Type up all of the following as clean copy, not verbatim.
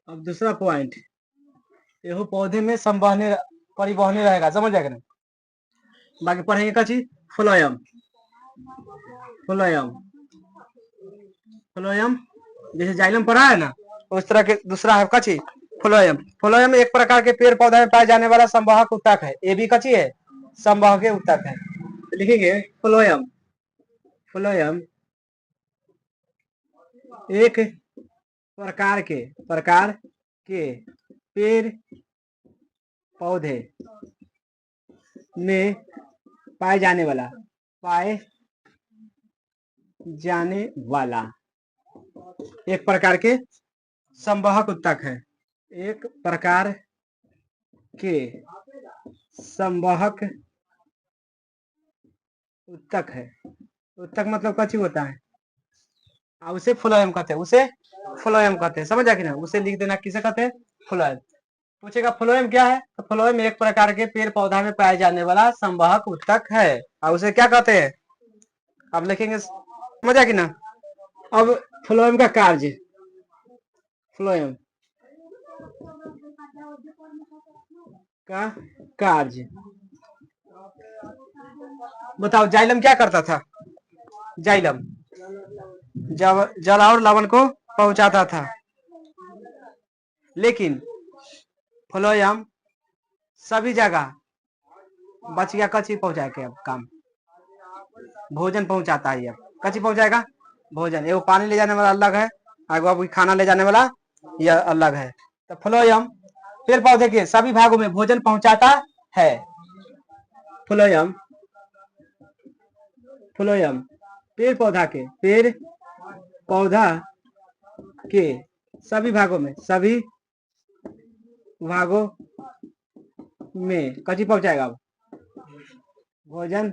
अब दूसरा पॉइंट, एहो पौधे में संवहने परिवहने रहेगा, समझ जाएगा ना। बाकी पढ़ेंगे का चीज, फ्लोएम। फ्लोएम फ्लोएम जैसे जाइलम पढ़ा है ना, उस तरह के दूसरा है कची, फ्लोएम। फ्लोएम एक प्रकार के पेड़ पौधा में पाए जाने वाला संवाहक उत्तक है। ये भी कची है, संवाहक उत्तक है। लिखेंगे फ्लोएम। फ्लोएम एक प्रकार के पेड़ पौधे में पाए जाने वाला एक प्रकार के संवाहक उत्तक है। एक प्रकार के संवाहक उत्तक है। उत्तक मतलब कची होता है, उसे फ्लोएम कहते हैं, उसे फ्लोएम कहते हैं, समझ कि ना। उसे लिख देना, किसे कहते हैं, फ्लोएम। पूछेगा फ्लोएम क्या है, तो फ्लोएम एक प्रकार के पेड़ पौधा में पाए जाने वाला संवाहक उत्तक है, और उसे क्या कहते हैं, अब लिखेंगे, समझ कि ना। अब फ्लोएम का कार्य, फ्लोएम का कार्य बताओ। जाइलम क्या करता था, जाइलम जब जल और लवण को पहुंचाता था, लेकिन फ्लोएम सभी जगह बच गया, कची पहुंचा के अब काम, भोजन पहुंचाता है। अब कची पहुंचाएगा, भोजन। एगो पानी ले जाने वाला अलग है, एगो खाना ले जाने वाला यह अलग है। तो फ्लोएम पेड़ पौधे के सभी भागों में भोजन पहुंचाता है। फ्लोएम पेड़ पौधा के सभी भागों में कची पहुंचाएगा, भोजन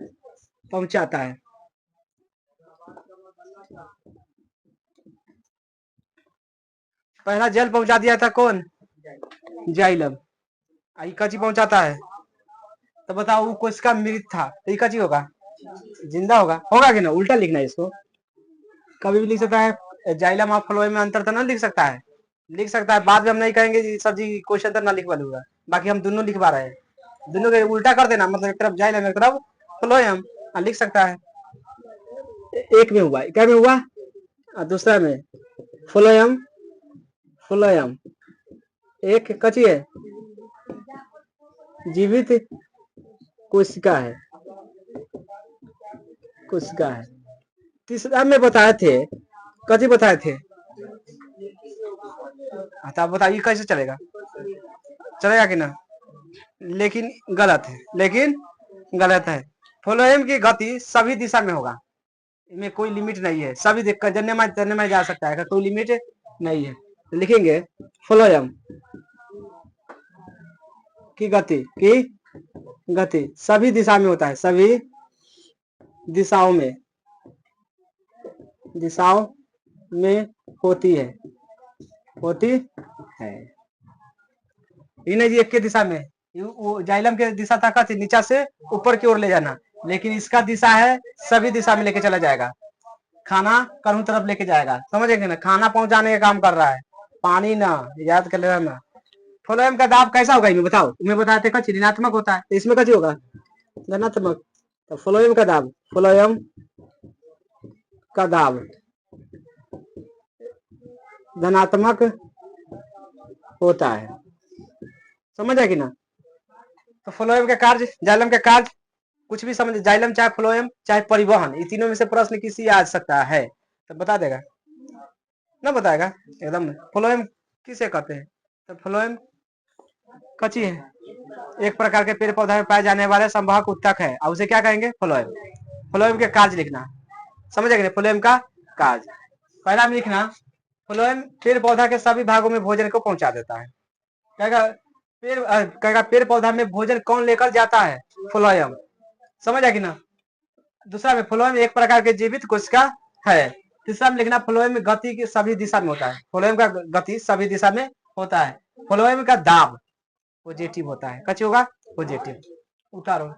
पहुंचाता है। पहला जल पहुंचा दिया था कौन, जाइलम। कची पहुंचाता है, तो बताओ वो किसका मृत था, तो कची होगा, जिंदा होगा कि ना। उल्टा लिखना है इसको, कभी भी लिख सकता है। जाइलम और फ्लोएम में अंतर तो ना लिख सकता है, बाद में हम नहीं कहेंगे सर जी क्वेश्चन तो ना लिखवा लूंगा। बाकी हम दोनों लिखवा रहे हैं, दोनों के उल्टा कर देना, मतलब एक तरफ जाइलम एक तरफ फ्लोएम, लिख सकता है। एक में हुआ, क्या में हुआ, दूसरा में फ्लोएम एक कची है, जीवित कोशिका है। तीसरा में बताए थे, कची बताए थे, आप बताइए कैसे चलेगा कि ना। लेकिन गलत है। फ्लोएम की गति सभी दिशा में होगा, इनमें कोई लिमिट नहीं है, सभी जन्ने में जा सकता है, कोई लिमिट नहीं है। लिखेंगे फ्लोएम की गति सभी दिशा में होता है, सभी दिशाओं में होती है। नहीं जी, एक के दिशा में, वो जाइलम के दिशा था नीचा से ऊपर की ओर ले जाना, लेकिन इसका दिशा है सभी दिशा में लेके चला जाएगा, खाना करूं तरफ लेके जाएगा, समझेंगे ना। खाना पहुंचाने का काम कर रहा है, पानी ना, याद कर लेना। फ्लोएम का दाब कैसा होगा, इनमें बताओ। इनमें बताते कच्ची ऋणात्मक होता है, तो इसमें कच्ची होगा धनात्मक। तो फ्लोएम का दाब धनात्मक होता है, समझ है कि ना। तो फ्लोएम के कार्य, जाइलम के कार्य कुछ भी समझ, जाइलम चाहे फ्लोएम चाहे परिवहन, ये तीनों में से प्रश्न किसी आ सकता है, तो बता देगा ना, बताएगा एकदम। फ्लोएम किसे कहते हैं, तो फ्लोएम कची है, एक प्रकार के पेड़ पौधा में पाए जाने वाले संवाहक उत्तक है, और उसे क्या कहेंगे, फ्लोएम। फ्लोएम के कार्य लिखना, समझ गए, फ्लोएम का कार्य पहला में लिखना। फ्लोएम पेड़ पौधा के सभी भागों में भोजन को पहुंचा देता है। कहेगा पेड़ पौधा में भोजन कौन लेकर जाता है, फ्लोएम, समझ कि ना। दूसरा में फ्लोएम एक प्रकार के जीवित कोशिका है। तीसरा में लिखना फ्लोएम में गति की सभी दिशा में होता है, फ्लोएम का गति सभी दिशा में होता है। फ्लोएम का दाब पॉजिटिव होता है, कच्ची होगा पॉजिटिव, उतारो।